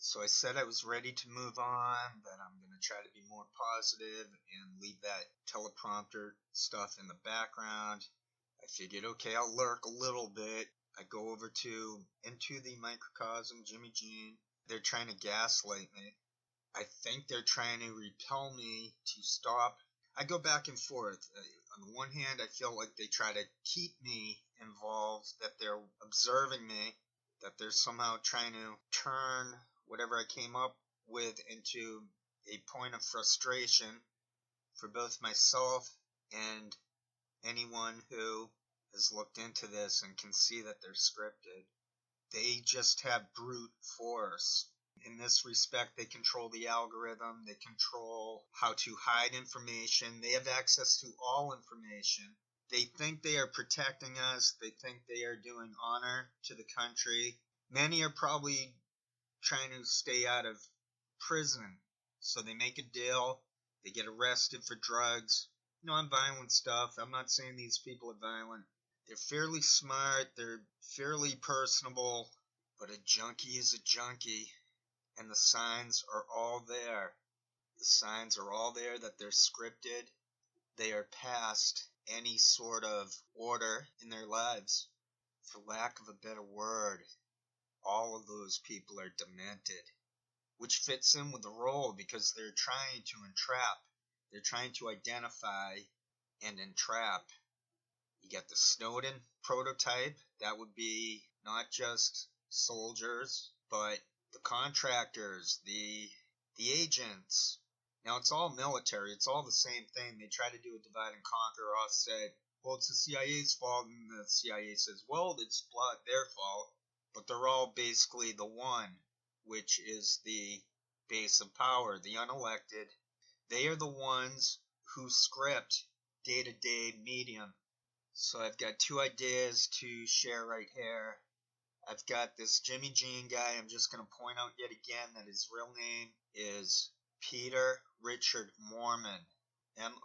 So I said I was ready to move on, that I'm going to try to be more positive and leave that teleprompter stuff in the background. I figured, okay, I'll lurk a little bit. I go over to Into the Microcosm, Jimmy Jean. They're trying to gaslight me. I think they're trying to repel me to stop. I go back and forth. On the one hand, I feel like they try to keep me involved, that they're observing me, that they're somehow trying to turn whatever I came up with into a point of frustration for both myself and anyone who has looked into this and can see that they're scripted. They just have brute force. In this respect, they control the algorithm, they control how to hide information, they have access to all information. They think they are protecting us, they think they are doing honor to the country. Many are probably trying to stay out of prison, so they make a deal, they get arrested for drugs, non-violent stuff. I'm not saying these people are violent. They're fairly smart, they're fairly personable, but a junkie is a junkie, and the signs are all there. The signs are all there that they're scripted. They are past any sort of order in their lives. For lack of a better word, all of those people are demented, which fits in with the role because they're trying to entrap. They're trying to identify and entrap. You get the Snowden prototype. That would be not just soldiers, but the contractors, the agents. Now, it's all military. It's all the same thing. They try to do a divide and conquer. Offset, well, it's the CIA's fault, and the CIA says, well, it's their fault. But they're all basically the one, which is the base of power, the unelected. They are the ones who script day-to-day medium. So I've got two ideas to share right here. I've got this Jimmy Jean guy. I'm just going to point out yet again that his real name is Peter Richard Moorman, Moorman.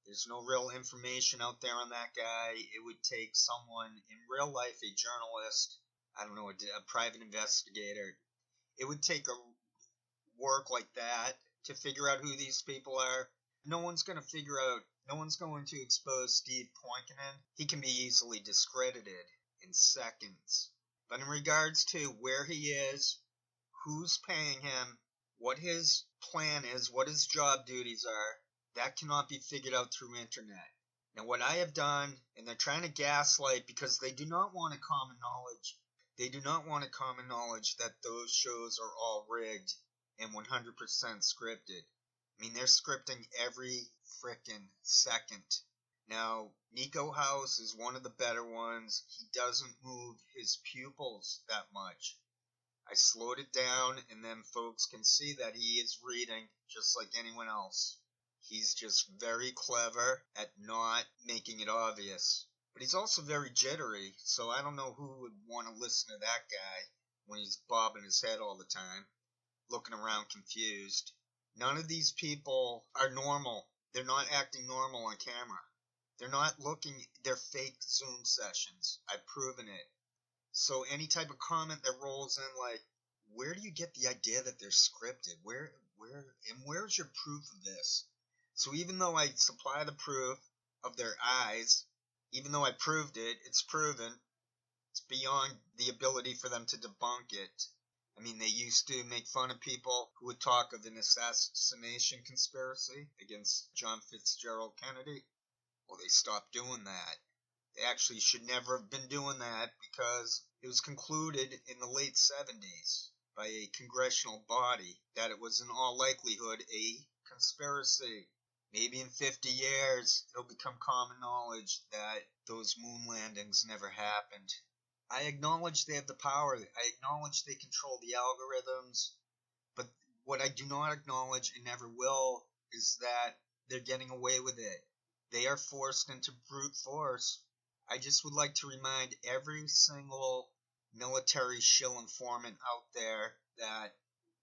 There's no real information out there on that guy. It would take someone in real life, a journalist, I don't know, a private investigator. It would take a work like that to figure out who these people are. No one's going to expose Steve Poikonen. He can be easily discredited in seconds. But in regards to where he is, who's paying him, what his plan is, what his job duties are, that cannot be figured out through internet. Now, what I have done, and they're trying to gaslight because they do not want a common knowledge. They do not want a common knowledge that those shows are all rigged and 100% scripted. I mean, they're scripting every frickin' second. Now, Nico House is one of the better ones. He doesn't move his pupils that much. I slowed it down, and then folks can see that he is reading just like anyone else. He's just very clever at not making it obvious. But he's also very jittery, so I don't know who would want to listen to that guy when he's bobbing his head all the time, looking around confused. None of these people are normal. They're not acting normal on camera. They're not they're fake Zoom sessions. I've proven it. So any type of comment that rolls in like, where do you get the idea that they're scripted? Where's your proof of this? So even though I supply the proof of their eyes, even though I proved it, it's proven. It's beyond the ability for them to debunk it. I mean, they used to make fun of people who would talk of an assassination conspiracy against John Fitzgerald Kennedy. Well, they stopped doing that. They actually should never have been doing that because it was concluded in the late 70s by a congressional body that it was in all likelihood a conspiracy. Maybe in 50 years, it'll become common knowledge that those moon landings never happened. I acknowledge they have the power. I acknowledge they control the algorithms. But what I do not acknowledge and never will is that they're getting away with it. They are forced into brute force. I just would like to remind every single military shill informant out there that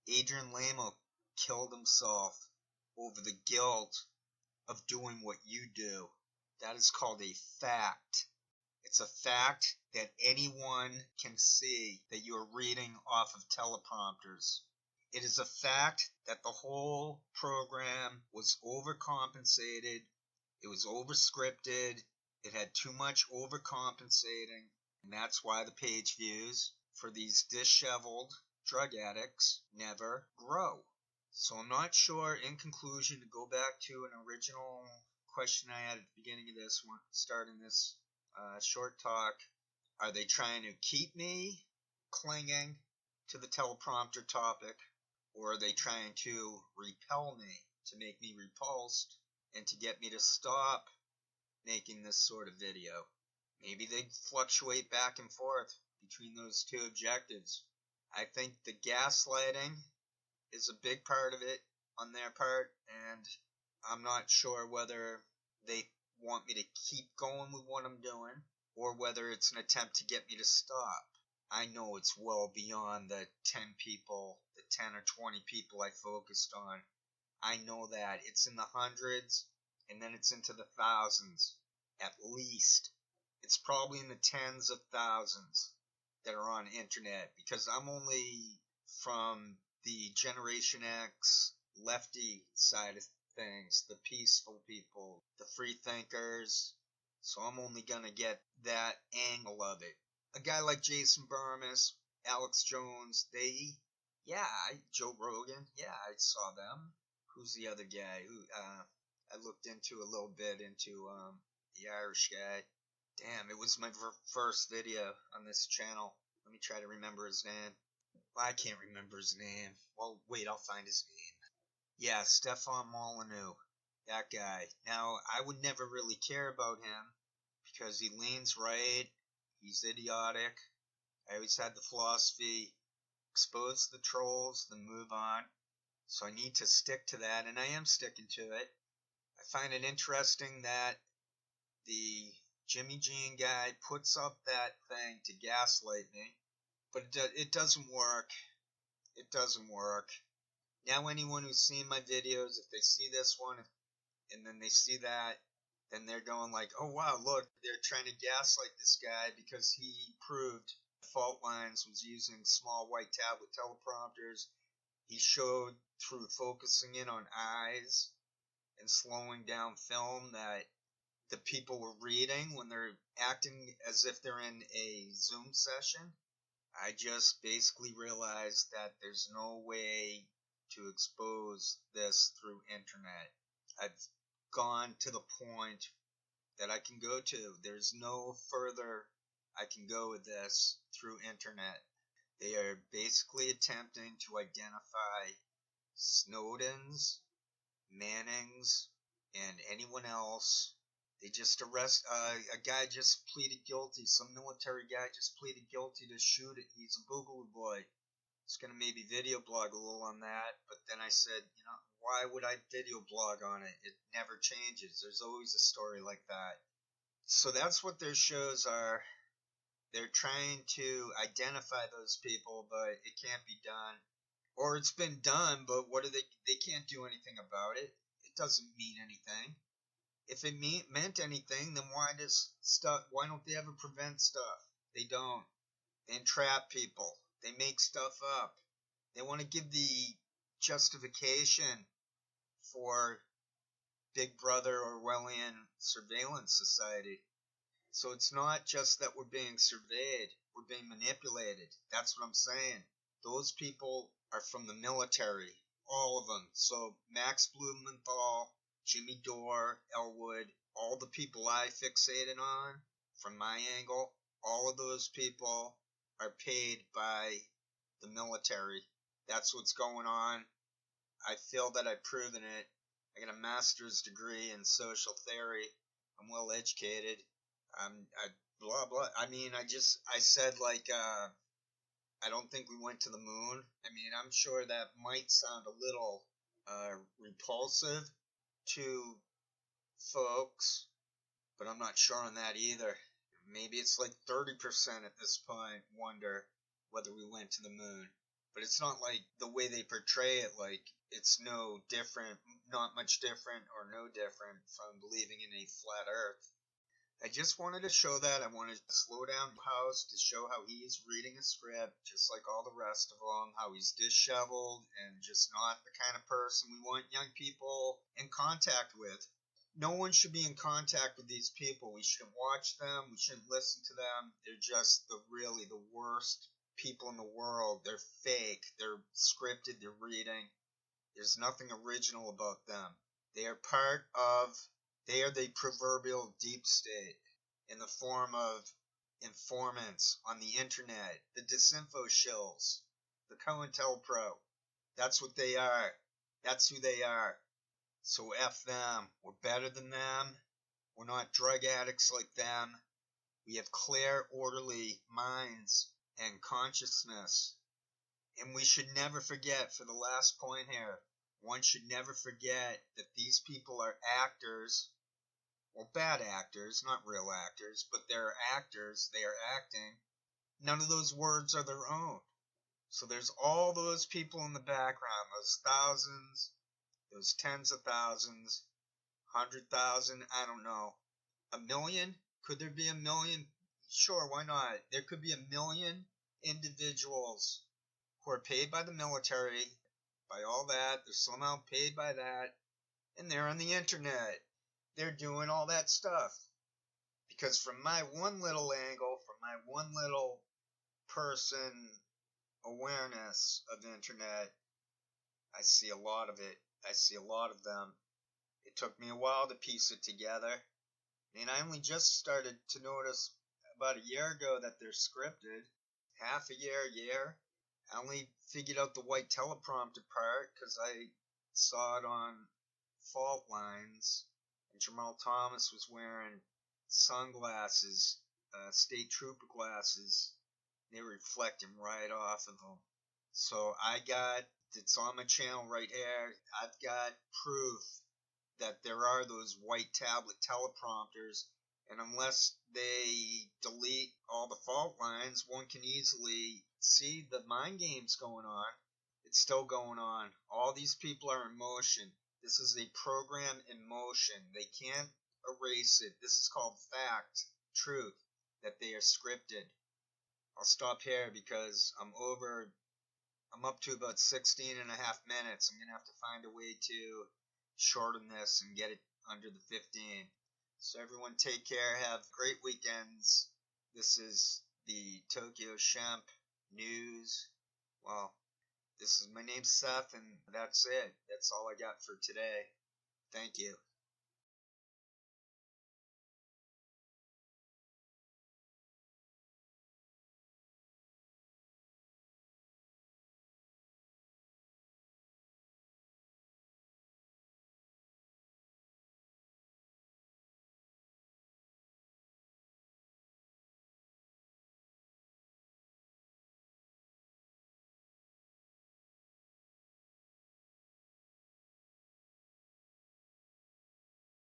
Adrian Lamo killed himself over the guilt of doing what you do. That is called a fact. It's a fact that anyone can see that you are reading off of teleprompters. It is a fact that the whole program was overcompensated, it was overscripted, it had too much overcompensating, and that's why the page views for these disheveled drug addicts never grow. So I'm not sure, in conclusion, to go back to an original question I had at the beginning of this one, starting this short talk. Are they trying to keep me clinging to the teleprompter topic, or are they trying to repel me, to make me repulsed, and to get me to stop making this sort of video? Maybe they fluctuate back and forth between those two objectives. I think the gaslighting is a big part of it on their part, and I'm not sure whether they want me to keep going with what I'm doing or whether it's an attempt to get me to stop. I know it's well beyond the 10 people, the 10 or 20 people I focused on. I know that it's in the hundreds, and then it's into the thousands, at least. It's probably in the tens of thousands that are on internet, because I'm only from the Generation X lefty side of things, the peaceful people, the free thinkers. So I'm only gonna get that angle of it. A guy like Jason Burmis, Alex Jones, Joe Rogan, I saw them. Who's the other guy who I looked into a little bit into the Irish guy. Damn, it was my first video on this channel. Let me try to remember his name. Well, I can't remember his name. Well, wait, I'll find his name. Yeah, Stefan Molyneux. That guy. Now, I would never really care about him because he leans right. He's idiotic. I always had the philosophy, expose the trolls, then move on. So I need to stick to that, and I am sticking to it. I find it interesting that the Jimmy Jean guy puts up that thing to gaslight me, but it doesn't work. It doesn't work. Now anyone who's seen my videos, if they see this one and then they see that, then they're going like, oh wow, look, they're trying to gaslight this guy because he proved fault lines was using small white tablet teleprompters. He showed through focusing in on eyes and slowing down film that the people were reading when they're acting as if they're in a Zoom session. I just basically realized that there's no way to expose this through internet. I've gone to the point that I can go to. There's no further I can go with this through internet. They are basically attempting to identify Snowdens, Mannings, and anyone else. They just arrest a guy just pleaded guilty. Some military guy just pleaded guilty to shoot it. He's a boogaloo boy. I was gonna maybe video blog a little on that, but then I said, why would I video blog on it? It never changes. There's always a story like that. So that's what their shows are. They're trying to identify those people, but it can't be done. Or it's been done, but what do they can't do anything about it. It doesn't mean anything. If it meant anything, then why don't they ever prevent stuff? They don't. They entrap people. They make stuff up. They want to give the justification for Big Brother Orwellian surveillance society. So it's not just that we're being surveyed, we're being manipulated. That's what I'm saying. Those people are from the military, all of them. So Max Blumenthal, Jimmy Dore, Elwood, all the people I fixated on, from my angle, all of those people are paid by the military. That's what's going on. I feel that I've proven it. I got a master's degree in social theory. I'm well educated. Blah blah. I said I don't think we went to the moon. I'm sure that might sound a little repulsive to folks, but I'm not sure on that either. Maybe it's like 30% at this point wonder whether we went to the moon. But it's not like the way they portray it, like it's no different, not much different or no different from believing in a flat earth. I just wanted to show that. I wanted to slow down House to show how he is reading a script, just like all the rest of them, how he's disheveled and just not the kind of person we want young people in contact with. No one should be in contact with these people. We shouldn't watch them. We shouldn't listen to them. They're just really the worst people in the world. They're fake. They're scripted. They're reading. There's nothing original about them. They are the proverbial deep state in the form of informants on the internet, the disinfo shills, the COINTELPRO. That's what they are. That's who they are. So F them. We're better than them. We're not drug addicts like them. We have clear, orderly minds and consciousness. And we should never forget, for the last point here, one should never forget that these people are actors. Well, bad actors, not real actors, but they're actors. They are acting. None of those words are their own. So there's all those people in the background, those thousands, those tens of thousands, 100,000, I don't know. A million? Could there be a million? Sure, why not? There could be a million individuals who are paid by the military, by all that. They're somehow paid by that. And they're on the internet. They're doing all that stuff. Because from my one little angle, from my one little person awareness of the internet, I see a lot of it. I see a lot of them. It took me a while to piece it together. And I only just started to notice about a year ago that they're scripted. Half a year. I only figured out the white teleprompter part because I saw it on Fault Lines. And Jamarl Thomas was wearing sunglasses, state trooper glasses. They were reflecting right off of them. So it's on my channel right here. I've got proof that there are those white tablet teleprompters, and unless they delete all the fault lines, one can easily see the mind games going on. It's still going on. All these people are in motion. This is a program in motion. They can't erase it. This is called fact, truth, that they are scripted. I'll stop here because I'm up to about 16 and a half minutes. I'm going to have to find a way to shorten this and get it under the 15. So everyone take care. Have great weekends. This is the Tokyo Shemp News. Well, my name's Seth, and that's it. That's all I got for today. Thank you.